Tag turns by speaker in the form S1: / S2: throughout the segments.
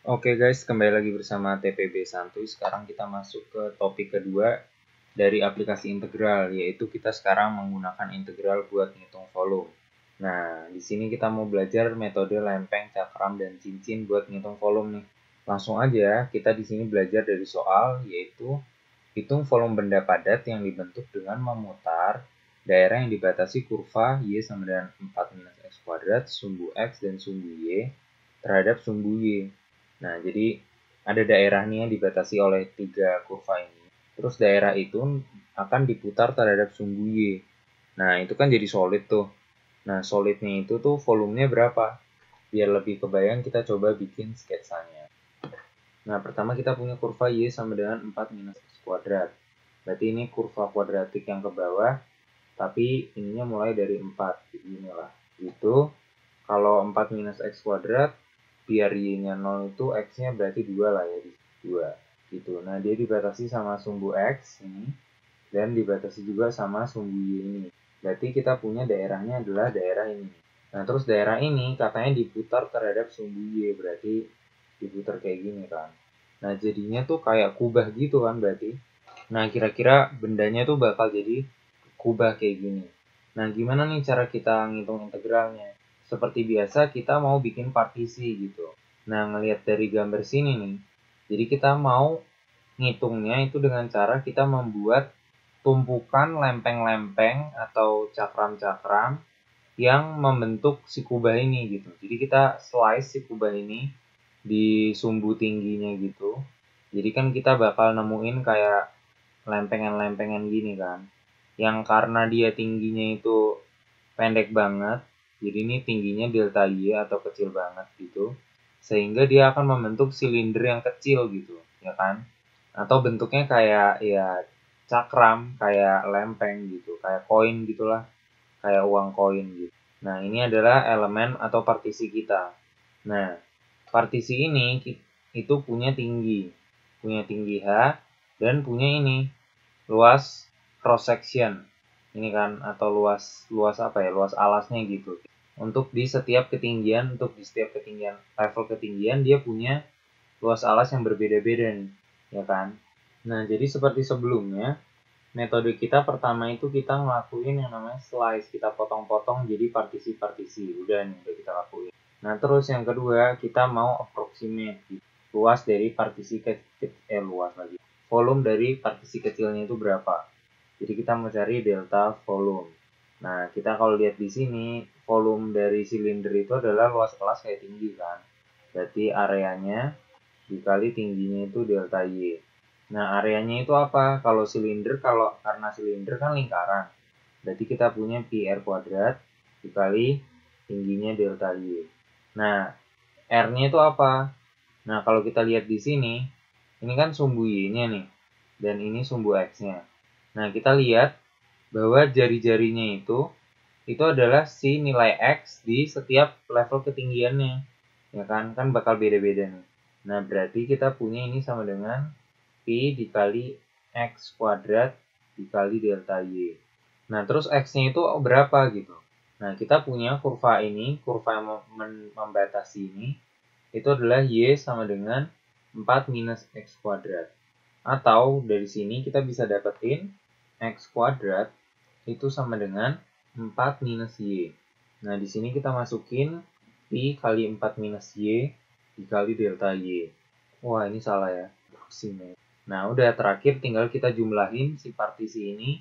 S1: Oke guys, kembali lagi bersama TPB Santuy. Sekarang kita masuk ke topik kedua dari aplikasi integral, yaitu kita sekarang menggunakan integral buat ngitung volume. Nah, di sini kita mau belajar metode lempeng, cakram, dan cincin buat ngitung volume nih. Langsung aja, kita di sini belajar dari soal, yaitu hitung volume benda padat yang dibentuk dengan memutar daerah yang dibatasi kurva Y sama dengan 4 minus X kuadrat, sumbu X dan sumbu Y terhadap sumbu Y. Nah, jadi ada daerah nih yang dibatasi oleh 3 kurva ini. Terus daerah itu akan diputar terhadap sumbu Y. Nah, itu kan jadi solid tuh. Nah, solidnya itu tuh volumenya berapa? Biar lebih kebayang, kita coba bikin sketsanya. Nah, pertama kita punya kurva Y sama dengan 4 minus X kuadrat. Berarti ini kurva kuadratik yang ke bawah, tapi ininya mulai dari 4. Jadi inilah. Itu kalau 4 minus X kuadrat, biar Y-nya 0 itu X-nya berarti 2 lah ya. 2. Gitu. Nah, dia dibatasi sama sumbu X ini, dan dibatasi juga sama sumbu Y ini. Berarti kita punya daerahnya adalah daerah ini. Nah, terus daerah ini katanya diputar terhadap sumbu Y, berarti diputar kayak gini kan. Nah, jadinya tuh kayak kubah gitu kan berarti. Nah, kira-kira bendanya tuh bakal jadi kubah kayak gini. Nah, gimana nih cara kita ngitung integralnya? Seperti biasa, kita mau bikin partisi gitu. Nah, ngelihat dari gambar sini nih, jadi kita mau ngitungnya itu dengan cara kita membuat tumpukan lempeng-lempeng atau cakram-cakram yang membentuk si kubah ini gitu. Jadi kita slice si kubah ini di sumbu tingginya gitu. Jadi kan kita bakal nemuin kayak lempengan-lempengan gini kan. Yang karena dia tingginya itu pendek banget, jadi ini tingginya delta Y atau kecil banget gitu. Sehingga dia akan membentuk silinder yang kecil gitu, ya kan? Atau bentuknya kayak ya cakram, kayak lempeng gitu, kayak koin gitulah, kayak uang koin gitu. Nah, ini adalah elemen atau partisi kita. Nah, partisi ini itu punya tinggi H dan punya ini luas cross section. Ini kan atau luas apa ya? Luas alasnya gitu. Untuk di setiap ketinggian, level ketinggian dia punya luas alas yang berbeda-beda nih, ya kan? Nah, jadi seperti sebelumnya, metode kita pertama itu kita ngelakuin yang namanya slice, kita potong-potong jadi partisi-partisi. Udah nih, udah kita lakuin. Nah, terus yang kedua, kita mau approximate luas dari partisi luas lagi. Volume dari partisi kecilnya itu berapa? Jadi kita mau cari delta volume. Nah, kita kalau lihat di sini, volume dari silinder itu adalah luas kelas kayak tinggi kan. Berarti areanya dikali tingginya itu delta Y. Nah, areanya itu apa? Kalau silinder, karena silinder kan lingkaran. Berarti kita punya pi R kuadrat dikali tingginya delta Y. Nah, R-nya itu apa? Nah, kalau kita lihat di sini, ini kan sumbu Y-nya nih. Dan ini sumbu X-nya. Nah, kita lihat bahwa jari-jarinya itu adalah si nilai X di setiap level ketinggiannya. Ya kan? Kan bakal beda-beda nih. Nah, berarti kita punya ini sama dengan Pi dikali X kuadrat dikali delta Y. Nah, terus X-nya itu berapa gitu. Nah, kita punya kurva ini, kurva yang membatasi ini, itu adalah Y sama dengan 4 minus X kuadrat. Atau dari sini kita bisa dapetin X kuadrat itu sama dengan 4 minus Y. Nah, di sini kita masukin Pi kali 4 minus Y dikali delta Y. Wah, ini salah ya. Nah, udah terakhir tinggal kita jumlahin si partisi ini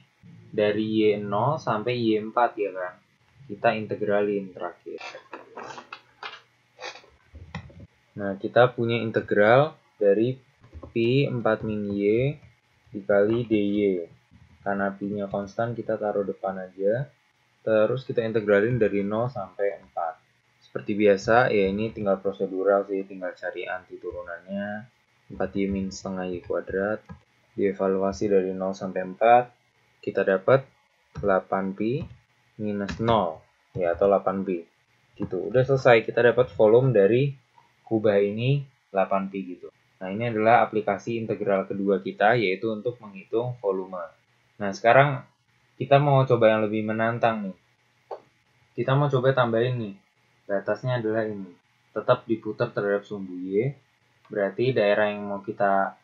S1: dari Y0 sampai Y4 ya kan. Kita integralin terakhir. Nah, kita punya integral dari Pi 4 min Y dikali dy. Karena Pi-nya konstan, kita taruh depan aja. Terus kita integralin dari 0 sampai 4. Seperti biasa, ya ini tinggal prosedural sih, tinggal cari anti turunannya. 4y min setengah y kuadrat. Dievaluasi dari 0 sampai 4, kita dapat 8pi minus 0, ya atau 8pi. Gitu. Udah selesai, kita dapat volume dari kubah ini 8pi gitu. Nah, ini adalah aplikasi integral kedua kita, yaitu untuk menghitung volume. Nah, sekarang kita mau coba yang lebih menantang nih. Kita mau coba tambahin nih. Batasnya adalah ini. Tetap diputar terhadap sumbu Y. Berarti daerah yang mau kita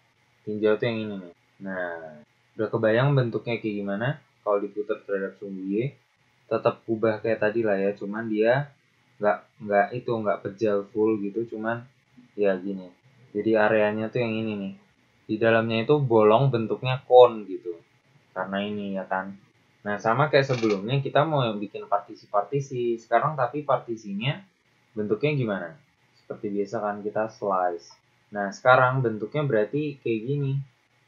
S1: tinjau tuh yang ini nih. Nah, udah kebayang bentuknya kayak gimana? Kalau diputar terhadap sumbu Y, tetap ubah kayak tadi lah ya. Cuman dia nggak pejal full gitu. Cuman ya gini. Jadi areanya tuh yang ini nih. Di dalamnya itu bolong bentuknya cone gitu. Karena ini ya kan. Nah, sama kayak sebelumnya kita mau bikin partisi-partisi. Sekarang tapi partisinya bentuknya gimana? Seperti biasa kan kita slice. Nah, sekarang bentuknya berarti kayak gini.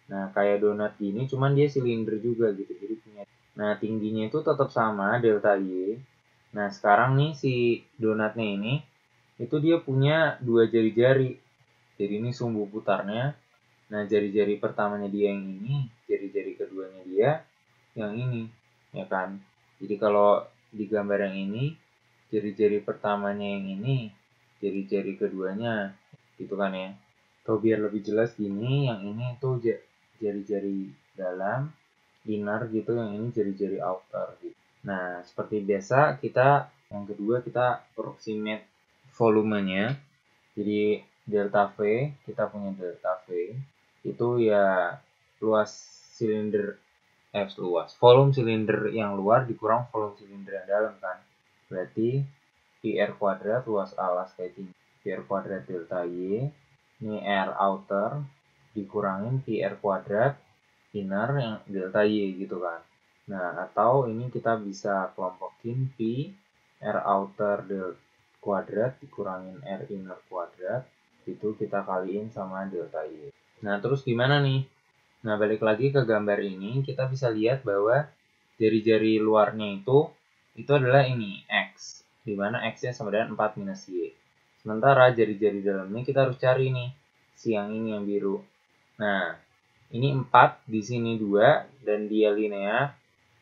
S1: Nah, kayak donat gini, cuman dia silinder juga gitu. Jadi punya. Nah, tingginya itu tetap sama, delta Y. Nah, sekarang nih si donatnya ini, itu dia punya dua jari-jari. Jadi ini sumbu putarnya. Nah, jari-jari pertamanya dia yang ini, jari-jari keduanya dia yang ini, ya kan? Jadi kalau di gambar yang ini, jari-jari pertamanya yang ini, jari-jari keduanya, gitu kan ya. Atau biar lebih jelas gini, yang ini tuh jari-jari dalam, inner gitu, yang ini jari-jari outer gitu. Nah, seperti biasa kita yang kedua kita approximate volumenya. Jadi delta V, kita punya delta V itu ya luas silinder volume silinder yang luar dikurang volume silinder yang dalam kan. Berarti PR kuadrat luas alas kayak gini. PR kuadrat delta Y ini R outer dikurangin PR kuadrat inner yang delta Y gitu kan. Nah, atau ini kita bisa kelompokin P R outer kuadrat dikurangin R inner kuadrat itu kita kaliin sama delta Y. Nah, terus gimana nih? Nah, balik lagi ke gambar ini, kita bisa lihat bahwa jari-jari luarnya itu adalah ini, X. Di mana X-nya sama dengan 4 minus Y. Sementara jari-jari dalamnya kita harus cari nih, si yang ini yang biru. Nah, ini 4, di sini 2, dan dia linear.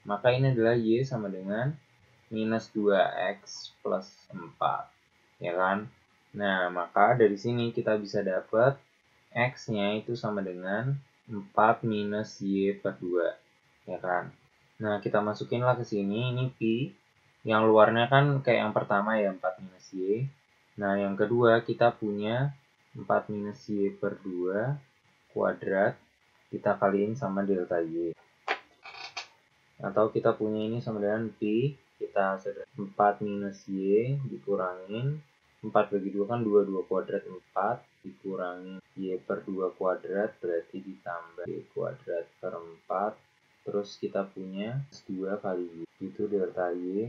S1: Maka ini adalah Y sama dengan minus 2X plus 4. Ya kan? Nah, maka dari sini kita bisa dapat X-nya itu sama dengan 4 minus Y per 2, ya kan? Nah, kita masukinlah ke sini, ini Pi. Yang luarnya kan kayak yang pertama ya, 4 minus Y. Nah, yang kedua kita punya 4 minus Y per 2 kuadrat, kita kaliin sama delta Y. Atau kita punya ini sama dengan Pi, kita 4 minus Y dikurangin 4 bagi 2 kan 2 kuadrat 4 dikurangi Y per 2 kuadrat berarti ditambah Y kuadrat per 4 terus kita punya 2 kali Y itu delta Y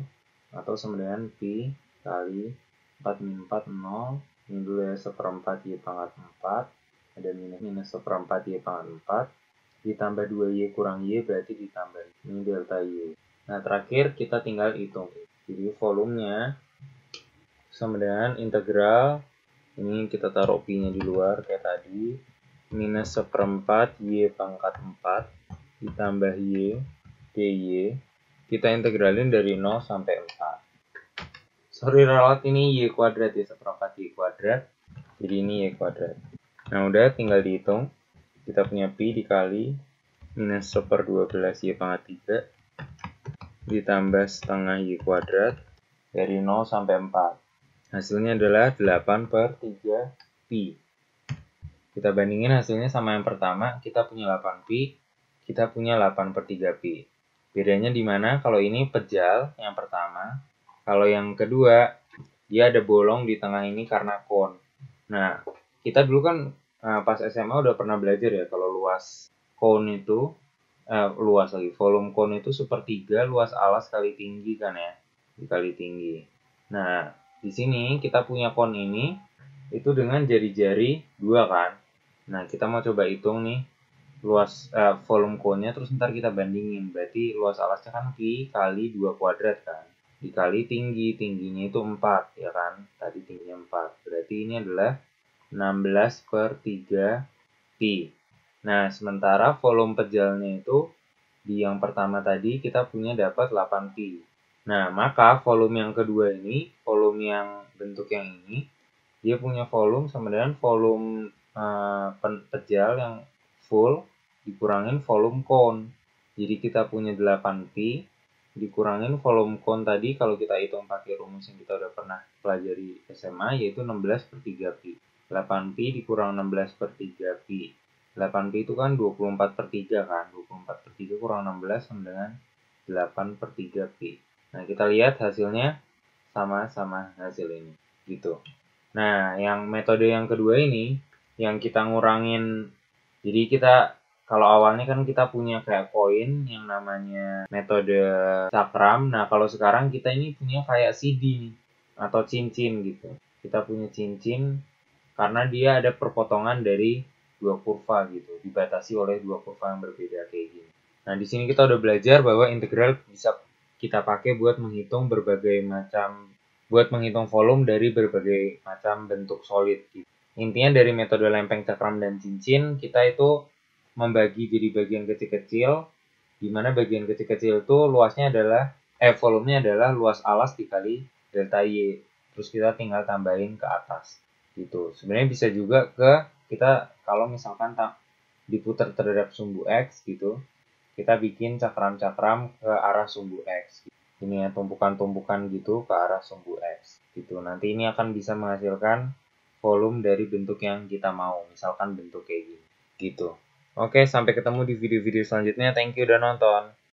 S1: atau sama dengan Pi kali 4 min 4 0 ini dulu ya seperempat Y pangkat 4 ada minus seperempat Y pangkat 4 ditambah 2Y kurang Y berarti ditambah ini delta Y. Nah terakhir kita tinggal hitung jadi volumenya sama dengan integral ini kita taruh P-nya di luar kayak tadi minus seperempat Y pangkat 4 ditambah Y dy kita integralin dari 0 sampai 4 sorry ralat ini Y kuadrat ya seperempat Y kuadrat jadi ini Y kuadrat nah udah tinggal dihitung kita punya Pi dikali minus 1/12 Y pangkat 3 ditambah setengah Y kuadrat dari 0 sampai 4 hasilnya adalah 8/3 Pi. Kita bandingin hasilnya sama yang pertama, kita punya 8 Pi, kita punya 8/3 Pi. Bedanya di mana? Kalau ini pejal yang pertama, kalau yang kedua dia ada bolong di tengah ini karena kon. Nah, kita dulu kan pas SMA udah pernah belajar ya kalau luas kon itu volume kon itu sepertiga luas alas kali tinggi kan ya, dikali tinggi. Nah, di sini kita punya kon ini itu dengan jari-jari 2 kan. Nah, kita mau coba hitung nih luas volume konnya terus ntar kita bandingin. Berarti luas alasnya kan Pi kali 2 kuadrat kan. Dikali tingginya itu 4 ya kan. Tadi tingginya 4. Berarti ini adalah 16/3 Pi. Nah, sementara volume pejalnya itu di yang pertama tadi kita punya dapat 8 Pi. Nah, maka volume yang kedua ini, volume yang bentuk yang ini, dia punya volume sama dengan volume pejal yang full dikurangin volume cone. Jadi kita punya 8 Pi dikurangin volume cone tadi kalau kita hitung pakai rumus yang kita udah pernah pelajari SMA yaitu 16/3 Pi. 8pi dikurang 16 per 3pi. 8pi itu kan 24 per 3 kan. 24 per 3 kurang 16 sama dengan 8 per 3pi. Nah, kita lihat hasilnya sama-sama hasil ini. Gitu. Nah, yang metode yang kedua ini, yang kita ngurangin, jadi kita, kalau awalnya kan kita punya kayak koin yang namanya metode cakram. Nah, kalau sekarang kita ini punya kayak CD nih, atau cincin gitu. Kita punya cincin karena dia ada perpotongan dari dua kurva gitu, dibatasi oleh dua kurva yang berbeda kayak gini. Nah, di sini kita udah belajar bahwa integral bisa kita pakai buat menghitung volume dari berbagai macam bentuk solid gitu. Intinya dari metode lempeng, cakram, dan cincin, kita itu membagi jadi bagian kecil-kecil, di mana bagian kecil-kecil itu volumenya adalah luas alas dikali delta Y. Terus kita tinggal tambahin ke atas gitu. Sebenarnya bisa juga kita kalau misalkan diputar terhadap sumbu X gitu, kita bikin cakram-cakram ke arah sumbu X. Ini ya, tumpukan-tumpukan gitu ke arah sumbu X gitu. Nanti ini akan bisa menghasilkan volume dari bentuk yang kita mau, misalkan bentuk kayak gini gitu. Oke, sampai ketemu di video-video selanjutnya. Thank you udah nonton.